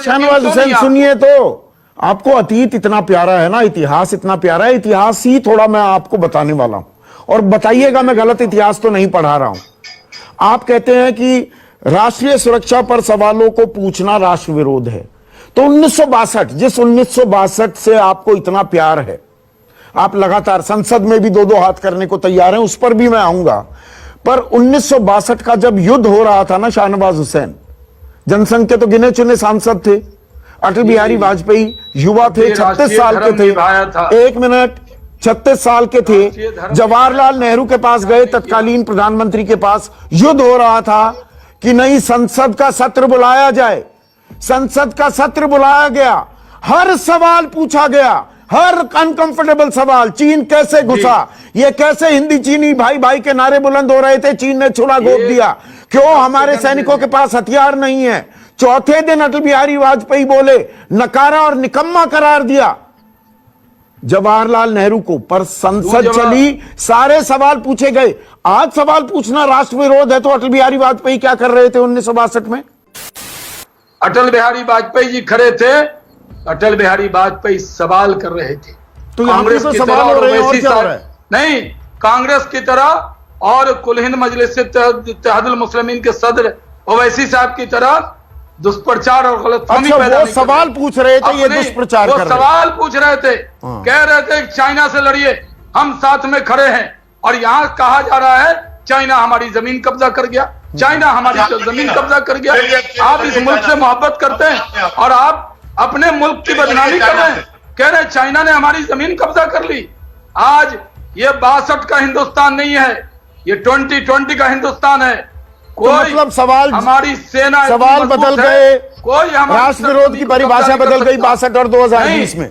शाहनवाज हुसैन सुनिए तो, आपको अतीत इतना प्यारा है ना, इतिहास इतना प्यारा है, इतिहास ही थोड़ा मैं आपको बताने वाला हूं, और बताइएगा मैं गलत इतिहास तो नहीं पढ़ा रहा हूं। आप कहते हैं कि राष्ट्रीय सुरक्षा पर सवालों को पूछना राष्ट्र विरोध है, तो 1962, जिस 1962 से आपको इतना प्यार है, आप लगातार संसद में भी दो हाथ करने को तैयार हैं, उस पर भी मैं आऊंगा, पर 1962 का जब युद्ध हो रहा था ना शाहनवाज हुसैन, जनसंघ के तो गिने चुने सांसद थे, अटल बिहारी वाजपेयी युवा थे, 36 साल के थे, 1 मिनट, 36 साल के थे, जवाहरलाल नेहरू के पास गए, तत्कालीन प्रधानमंत्री के पास, युद्ध हो रहा था कि नहीं संसद का सत्र बुलाया जाए, संसद का सत्र बुलाया गया, हर सवाल पूछा गया, हर अनकंफर्टेबल सवाल, चीन कैसे घुसा, ये कैसे हिंदी चीनी भाई भाई के नारे बुलंद हो रहे थे, चीन ने छुरा गोद दिया, क्यों हमारे सैनिकों के पास हथियार नहीं है। चौथे दिन अटल बिहारी वाजपेयी बोले, नकारा और निकम्मा करार दिया जवाहरलाल नेहरू को, पर संसद चली, सारे सवाल पूछे गए। आज सवाल पूछना राष्ट्र विरोध है, तो अटल बिहारी वाजपेयी क्या कर रहे थे 1962 में? अटल बिहारी वाजपेयी जी खड़े थे, अटल बिहारी वाजपेयी सवाल कर रहे थे, तो कांग्रेस की तरह और वैसी नहीं, कांग्रेस की तरह और कुल हिंद मजलिस इत्तेहादुल मुस्लिमीन के सदर ओवैसी साहब की तरह दुष्प्रचार और गलतफहमी पैदा नहीं, सवाल पूछ रहे थे, ये दुष्प्रचार कर रहे थे, सवाल पूछ रहे थे, कह रहे थे चाइना से लड़िए, हम साथ में खड़े हैं, और यहाँ कहा जा रहा है चाइना हमारी जमीन कब्जा कर गया, चाइना हमारी जमीन कब्जा कर गया। आप इस मुल्क से मोहब्बत करते हैं और आप अपने मुल्क की बदनामी कर रहे हैं, कह रहे हैं चाइना ने हमारी जमीन कब्जा कर ली। आज ये 62 का हिंदुस्तान नहीं है, ये 2020 का हिंदुस्तान है। कोई मतलब सवाल, हमारी सेना, सवाल बदल गए, कोई राष्ट्र विरोध की परिभाषा बदल गई 62 और 2020 में।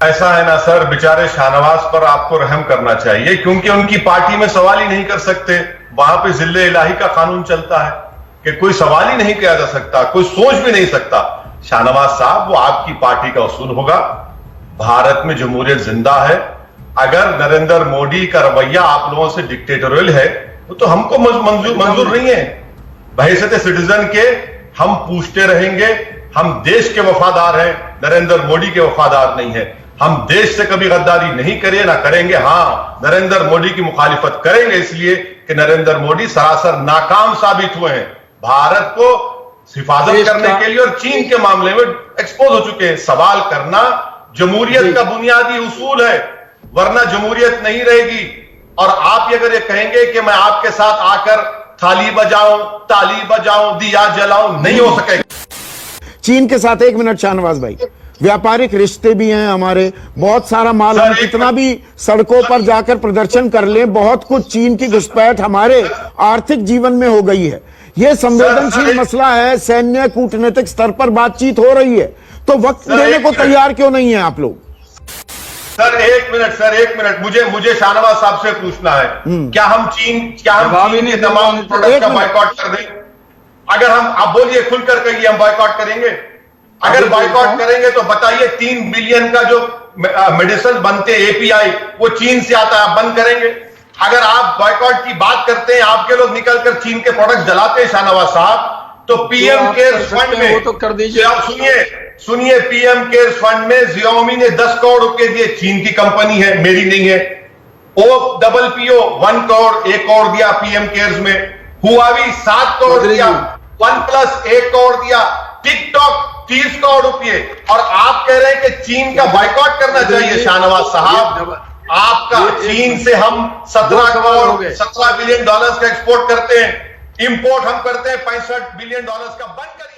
ऐसा है ना सर, बेचारे शाहनवाज पर आपको रहम करना चाहिए, क्योंकि उनकी पार्टी में सवाल ही नहीं कर सकते, वहां पे जिल्ले इलाही का कानून चलता है कि कोई सवाल ही नहीं किया जा सकता, कोई सोच भी नहीं सकता। शाहनवाज साहब, वो आपकी पार्टी का उसूल होगा, भारत में जमहूरियत जिंदा है, अगर नरेंद्र मोदी का रवैया आप लोगों से डिक्टेटोरियल है तो हमको मंजूर नहीं है। बहैसियत सिटीजन के हम पूछते रहेंगे, हम देश के वफादार हैं, नरेंद्र मोदी के वफादार नहीं है, हम देश से कभी गद्दारी नहीं करें ना करेंगे। हाँ, नरेंद्र मोदी की मुखालिफत करेंगे इसलिए कि नरेंद्र मोदी सरासर नाकाम साबित हुए हैं भारत को हिफाजत करने के लिए, और चीन के मामले में एक्सपोज हो चुके हैं। सवाल करना जमहूरियत का बुनियादी उसूल है, वरना जमहूरियत नहीं रहेगी। और आप अगर ये कहेंगे कि मैं आपके साथ आकर थाली बजाऊं, ताली बजाऊं, दिया जलाऊं, नहीं हो सकेगा। चीन के साथ 1 मिनट शाहनवाज भाई, व्यापारिक रिश्ते भी हैं हमारे, बहुत सारा माल, हम कितना भी सड़कों पर जाकर प्रदर्शन कर लें, बहुत कुछ चीन की घुसपैठ हमारे आर्थिक जीवन में हो गई है। यह संवेदनशील मसला है, सैन्य कूटनीतिक स्तर पर बातचीत हो रही है, तो वक्त देने को तैयार क्यों नहीं है आप लोग? सर 1 मिनट, सर 1 मिनट, मुझे शाहनवाज साहब से पूछना है, क्या हम चीन के तमाम प्रोडक्ट का बायकॉट कर दें? अगर हम, आप बोलिए खुलकर कहिए, हम बायकॉट करेंगे? अगर बायकॉट करेंगे तो बताइए 3 बिलियन का जो मेडिसिन बनते एपीआई वो चीन से आता है, आप बंद करेंगे? अगर आप बायकॉट की बात करते हैं, आपके लोग निकलकर चीन के प्रोडक्ट जलाते हैं शाहनवाज साहब, तो पीएम केयर्स फंड में, तो कर दीजिए। आप सुनिए, पीएम केयर्स फंड में Xiaomi ने 10 करोड़ रुपए दिए, चीन की कंपनी है, मेरी नहीं है। OPPO 1 करोड़ 1 करोड़ दिया पीएम केयर्स में, हुआवी 7 करोड़ दिया, OnePlus 1 करोड़ दिया, टिकटॉक 30 करोड़ रुपए, और आप कह रहे हैं कि चीन का बायकॉट करना चाहिए। शाहनवाज साहब, आपका चीन से हम 17 बिलियन डॉलर्स का एक्सपोर्ट करते हैं, इंपोर्ट हम करते हैं $65 बिलियन का। बंद करिए।